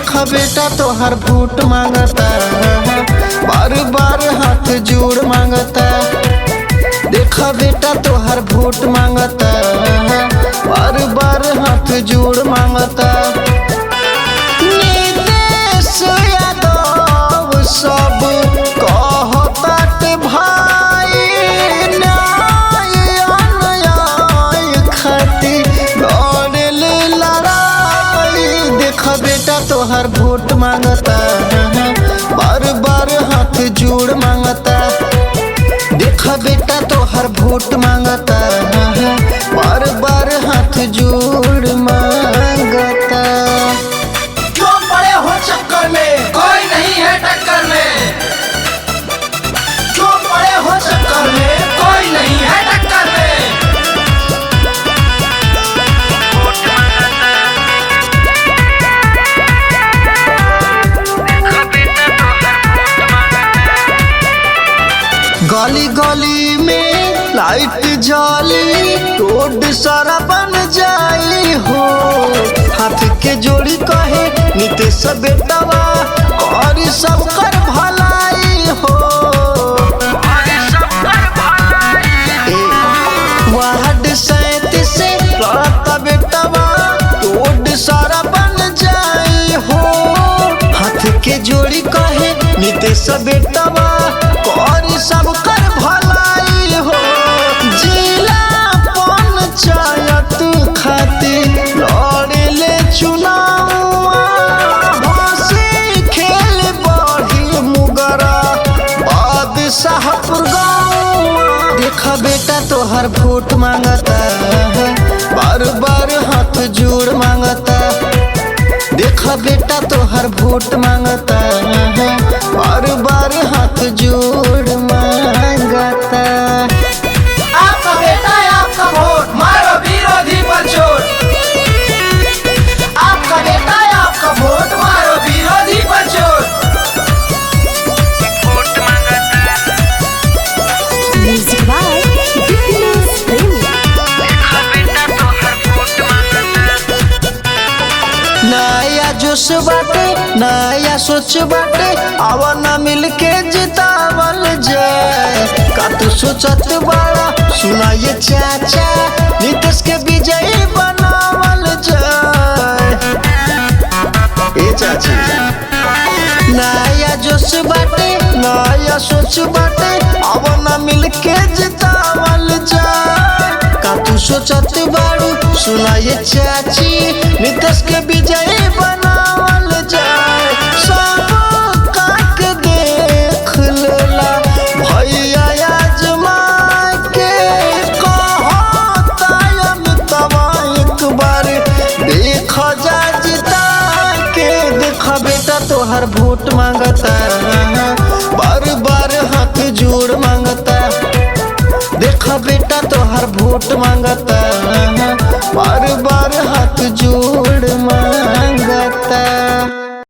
देखा बेटा तोहर वोट मांगता, बार बार हाथ जोड़ मांगता। देखा बेटा तोहर वोट मांगता, बार बार हाथ जोड़ मांगता। नीतीश यादव सब कहतात भाई न्याय अन्याय खातिर लड़ेल लड़ाई। देखा बेटा तोहर वोट मांगता, बार बार हाथ जोड़ मांगता। देखा बेटा तोहर वोट मांगता, बार बार हाथ जोड़ मांगता। क्यों पड़े हो चक्कर में, कोई नहीं है टक्कर में। क्यों पड़े हो चक्कर में, कोई नहीं है टक्कर में। गली गली में लाइट जाली, रोड सारा बन जाई हो। हाथ के जोड़ी कहे नीतीश बेटवा, और सब कर भलाई हो। वार्ड 37 से लड़ता बेटवा, रोड सारा बन जाई हो। हाथ के जोड़ी कहे नीतीश बेटवा, और सब कर भलाई हो। जिला पंचायत खातिर लड़ेले चुनाव, हंसी खेल बढ़ी मुगरा बादशाहपुर गाँव। देखा बेटा तोहर वोट मांगता, बार बार हाथ जोड़ मांगता। देखा बेटा तोहर वोट मांगता, बार बार हाथ जोड़ मांगता। आपका बेटा है आपका वोट, मारो विरोधी पर चोट। आपका बेटा है आपका वोट, मारो विरोधी पर चोट। Music by Fitness Premi। नया जोश बाटे, नया सोच बाटे, आवा ना मिल के जितावल जाए। का तू सोचत बड़ा सुना ये चाचा, नीतीश के विजयी बनावल जाए। ए चाची नया जोश बाटे, नया सोच बाटे, आवा ना मिल के जितावल जाए। का तू सोचत बाड़ू सुना ये चाची, नीतीश के विजयी बनावल जाए। सब काक देख लेला भैया आजमा के, कहता अमितवा एक बार देखा जा जिता के। देखा बेटा तोहर वोट मांगता, बार बार हाथ जोड़ मांगता। देखा बेटा तोहर वोट मांगता,